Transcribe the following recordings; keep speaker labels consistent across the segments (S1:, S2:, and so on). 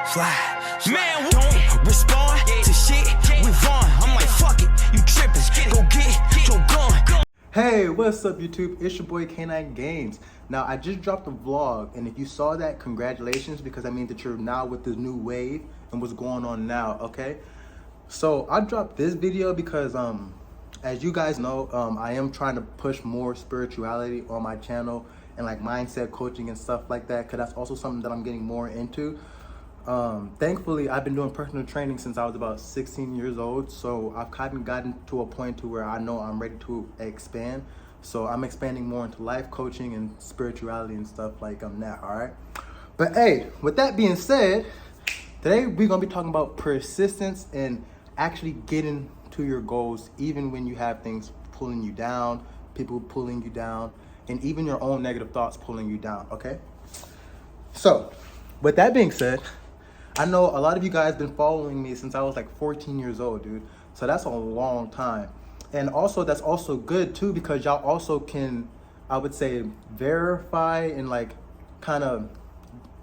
S1: Fly. Man, don't respond to shit with Vaughn. I'm like, fuck it, you trippin'. Go get your gun.
S2: Hey, what's up YouTube? It's your boy K9 Games. Now, I just dropped a vlog, and if you saw that, congratulations, because I mean that you're now with this new wave and what's going on now, okay? So, I dropped this video because, as you guys know, I am trying to push more spirituality on my channel and like mindset coaching and stuff like that, because that's also something that I'm getting more into. Thankfully, I've been doing personal training since I was about 16 years old, so I've kind of gotten to a point to where I know I'm ready to expand. So I'm expanding more into life coaching and spirituality and stuff like that, all right? But hey, with that being said, today we're gonna be talking about persistence and actually getting to your goals even when you have things pulling you down, people pulling you down, and even your own negative thoughts pulling you down, okay? So, with that being said, I know a lot of you guys been following me since I was like 14 years old, dude. So that's a long time. And also, that's also good too, because y'all also can, I would say, verify and like kind of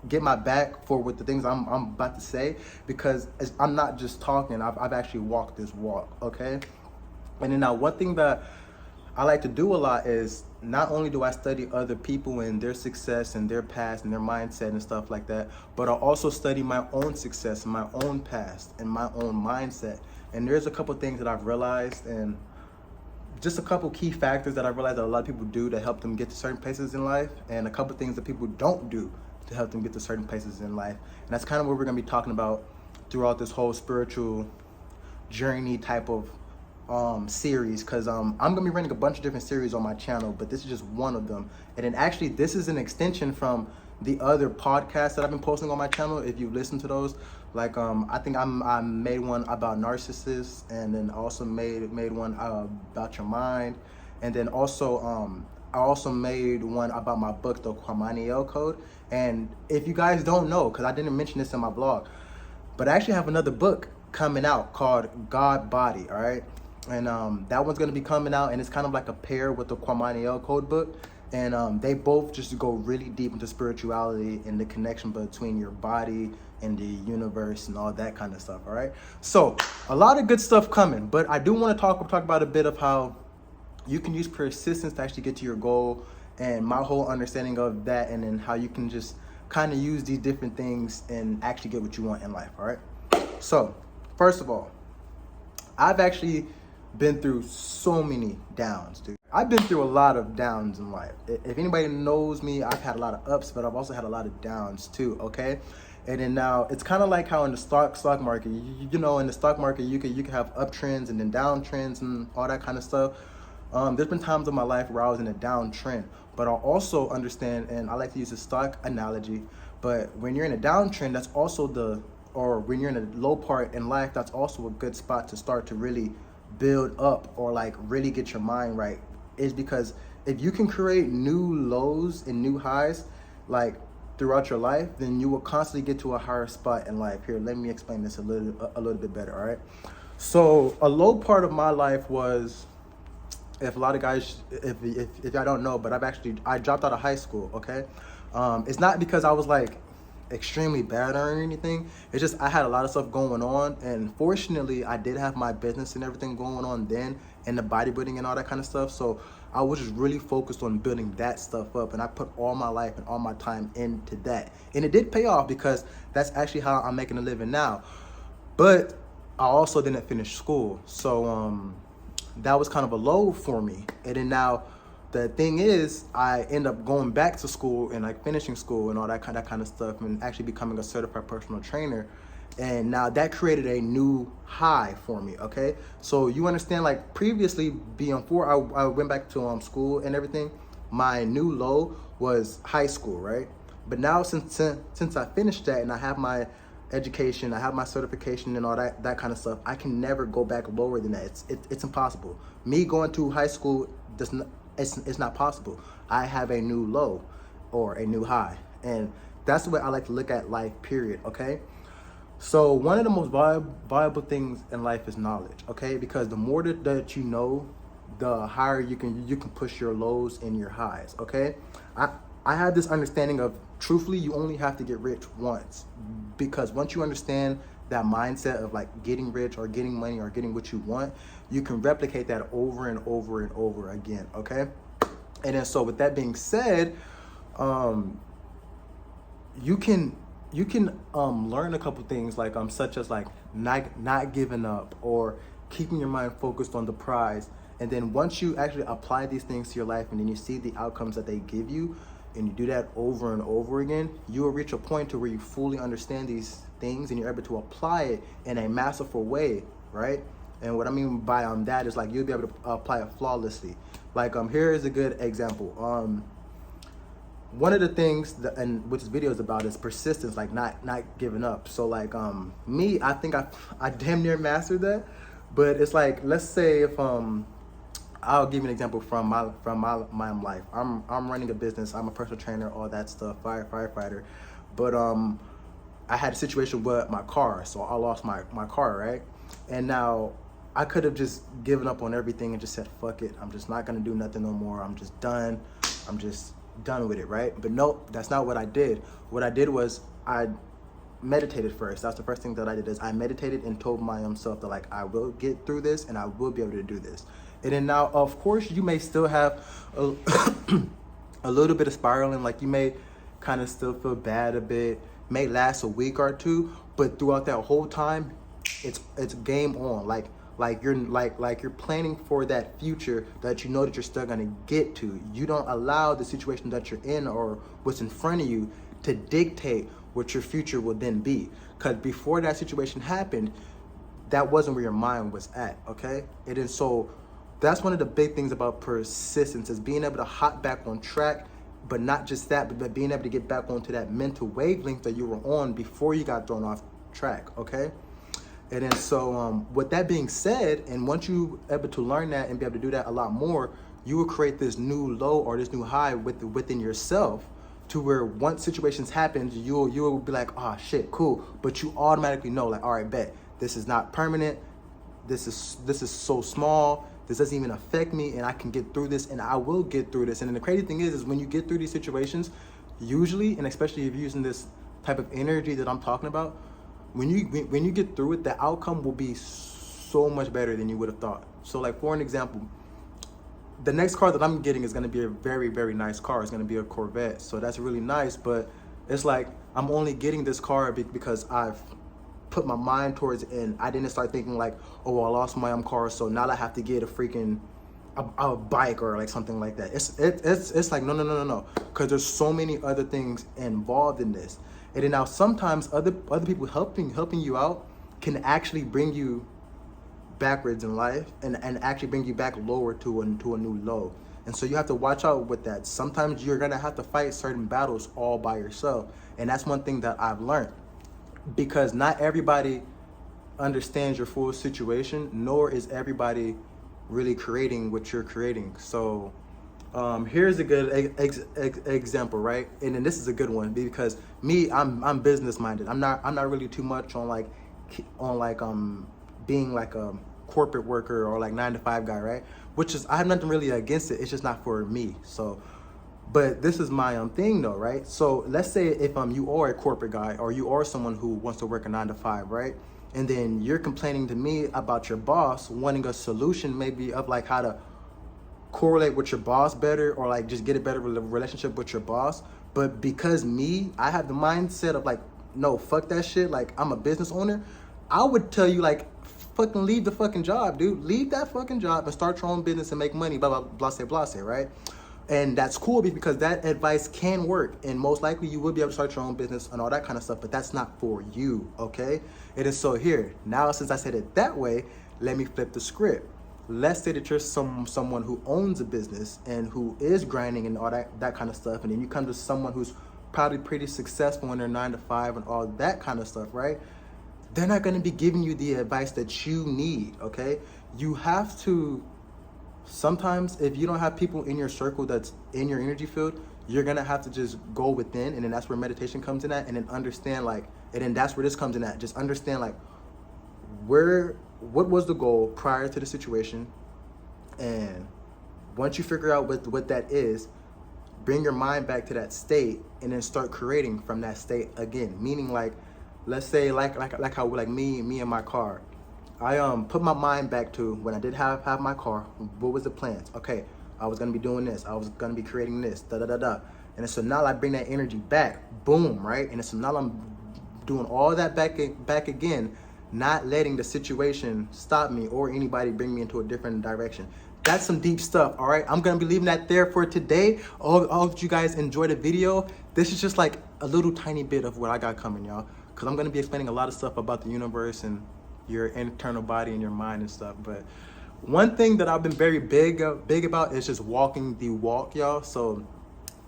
S2: get my back for what the things I'm about to say, because I'm not just talking, I've actually walked this walk, okay? And then now one thing that I like to do a lot is not only do I study other people and their success and their past and their mindset and stuff like that, but I also study my own success and my own past and my own mindset. And there's a couple things that I've realized, and just a couple key factors that I realized that a lot of people do to help them get to certain places in life, and a couple things that people don't do to help them get to certain places in life. And that's kind of what we're gonna be talking about throughout this whole spiritual journey type of series, because I'm gonna be running a bunch of different series on my channel, but this is just one of them. And then actually this is an extension from the other podcasts that I've been posting on my channel. If you've listened to those, like I think I made one about narcissists, and then also made one about your mind, and then also I also made one about my book, the Quamaniel Code. And if you guys don't know, because I didn't mention this in my vlog, but I actually have another book coming out called God Body, all right? And that one's gonna be coming out, and it's kind of like a pair with the Quamaniel Code book. And they both just go really deep into spirituality and the connection between your body and the universe and all that kind of stuff, all right? So a lot of good stuff coming, but I do want to talk about a bit of how you can use persistence to actually get to your goal, and my whole understanding of that, and then how you can just kind of use these different things and actually get what you want in life, all right? So first of all, I've actually been through so many downs, dude. I've been through a lot of downs in life. If anybody knows me, I've had a lot of ups, but I've also had a lot of downs too, okay? And then now it's kind of like how in the stock market, you know, in the stock market, you can have uptrends and then downtrends and all that kind of stuff. There's been times in my life where I was in a downtrend, but I also understand, and I like to use the stock analogy, but when you're in a downtrend, that's also or when you're in a low part in life, that's also a good spot to start to really build up, or like really get your mind right, is because if you can create new lows and new highs like throughout your life, then you will constantly get to a higher spot in life. Here, let me explain this a little bit better, all right? So a low part of my life was, if a lot of guys, if I don't know, but I dropped out of high school, okay? It's not because I was like extremely bad or anything. It's just I had a lot of stuff going on, and fortunately I did have my business and everything going on then, and the bodybuilding and all that kind of stuff. So I was just really focused on building that stuff up, and I put all my life and all my time into that, and it did pay off, because that's actually how I'm making a living now. But I also didn't finish school, so that was kind of a low for me. And then now the thing is, I end up going back to school and like finishing school and all that kind of stuff, and actually becoming a certified personal trainer. And now that created a new high for me, okay? So you understand, like previously, before I went back to school and everything, my new low was high school, right? But now since I finished that and I have my education, I have my certification and all that kind of stuff, I can never go back lower than that. It's impossible. Me going to high school it's not possible. I have a new low or a new high, and that's the way I like to look at life, period, okay? So one of the most valuable things in life is knowledge, okay? Because the more that you know, the higher you can push your lows and your highs, okay? I have this understanding of, truthfully, you only have to get rich once, because once you understand that mindset of like getting rich or getting money or getting what you want, you can replicate that over and over and over again. Okay. And then, so with that being said, you can learn a couple things, like such as like not giving up or keeping your mind focused on the prize. And then once you actually apply these things to your life, and then you see the outcomes that they give you, and you do that over and over again, you will reach a point to where you fully understand these things and you're able to apply it in a masterful way, right? And what I mean by that is like you'll be able to apply it flawlessly. Like here is a good example. One of the things that, and what this video is about, is persistence, like not giving up. So like me, I think I damn near mastered that. But it's like, let's say if I'll give you an example from my life. I'm running a business. I'm a personal trainer, all that stuff, firefighter. But I had a situation with my car, so I lost my car, right? And now I could have just given up on everything and just said, fuck it, I'm just not gonna do nothing no more. I'm just done. I'm just done with it, right? But nope, that's not what I did. What I did was I meditated first. That's the first thing that I did, is I meditated and told myself that like I will get through this and I will be able to do this. And then now, of course, you may still have a little bit of spiraling, like you may kind of still feel bad a bit, may last a week or two, but throughout that whole time, it's game on. Like you're planning for that future that you know that you're still gonna get to. You don't allow the situation that you're in or what's in front of you to dictate what your future will then be. Because before that situation happened, that wasn't where your mind was at, okay? And then so that's one of the big things about persistence, is being able to hop back on track, but not just that, but being able to get back onto that mental wavelength that you were on before you got thrown off track, okay? And then so with that being said, and once you able to learn that and be able to do that a lot more, you will create this new low or this new high within yourself, to where once situations happen, you will be like, oh shit, cool. But you automatically know, like, all right, bet, this is not permanent. This is so small. This doesn't even affect me, and I can get through this, and I will get through this. And then the crazy thing is when you get through these situations, usually, and especially if you're using this type of energy that I'm talking about, when you get through it, the outcome will be so much better than you would have thought. So like, for an example, the next car that I'm getting is going to be a very, very nice car. It's going to be a Corvette. So that's really nice. But it's like, I'm only getting this car because I've put my mind towards it, and I didn't start thinking like, oh, I lost my car, so now I have to get a freaking a bike or like something like that. It's like, no. Because there's so many other things involved in this. And then now sometimes other people helping you out can actually bring you backwards in life and actually bring you back lower to a new low. And so you have to watch out with that. Sometimes you're gonna have to fight certain battles all by yourself. And that's one thing that I've learned, because not everybody understands your full situation, nor is everybody really creating what you're creating. So here's a good example, right? And then this is a good one, because me, I'm business minded. I'm not really too much on being like a corporate worker or like 9-to-5 guy, right? Which is, I have nothing really against it. It's just not for me. So, but this is my thing though, right? So let's say if you are a corporate guy, or you are someone who wants to work a 9-to-5, right? And then you're complaining to me about your boss wanting a solution, maybe of like how to correlate with your boss better, or like just get a better relationship with your boss. But because me, I have the mindset of like, no, fuck that shit. Like, I'm a business owner. I would tell you like, fucking leave the fucking job, dude. Leave that fucking job and start your own business and make money, blah, blah, blah, right? And that's cool, because that advice can work. And most likely you will be able to start your own business and all that kind of stuff, but that's not for you, okay? It is. So here, now since I said it that way, let me flip the script. Let's say that you're someone who owns a business and who is grinding and all that kind of stuff. And then you come to someone who's probably pretty successful in their 9-to-5 and all that kind of stuff, right? They're not going to be giving you the advice that you need, okay? You have to, sometimes if you don't have people in your circle that's in your energy field, you're going to have to just go within. And then that's where meditation comes in at. And then understand like, and then that's where this comes in at. Just understand like what was the goal prior to the situation. And once you figure out what that is, bring your mind back to that state and then start creating from that state again. Meaning like, let's say like how like me and my car. I put my mind back to when I did have my car. What was the plans? Okay, I was gonna be doing this. I was gonna be creating this. Da da da da. And so now I bring that energy back. Boom, right? And so now I'm doing all that back again, not letting the situation stop me or anybody bring me into a different direction. That's some deep stuff, all right? I'm gonna be leaving that there for today. I hope you guys enjoyed the video. This is just like a little tiny bit of what I got coming, y'all. Because I'm gonna be explaining a lot of stuff about the universe and your internal body and your mind and stuff. But one thing that I've been very big about is just walking the walk, y'all. So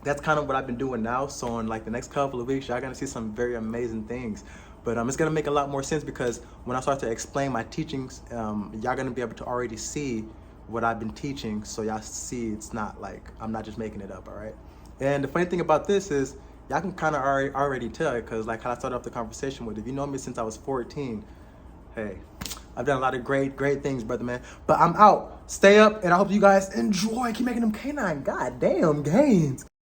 S2: that's kind of what I've been doing now. So in like the next couple of weeks, y'all gonna see some very amazing things. But it's gonna make a lot more sense because when I start to explain my teachings, y'all gonna be able to already see what I've been teaching. So y'all see it's not like, I'm not just making it up, all right? And the funny thing about this is, y'all can kind of already tell, because like how I started off the conversation with, if you know me since I was 14, hey, I've done a lot of great things, brother, man. But I'm out. Stay up, and I hope you guys enjoy. Keep making them canine goddamn games.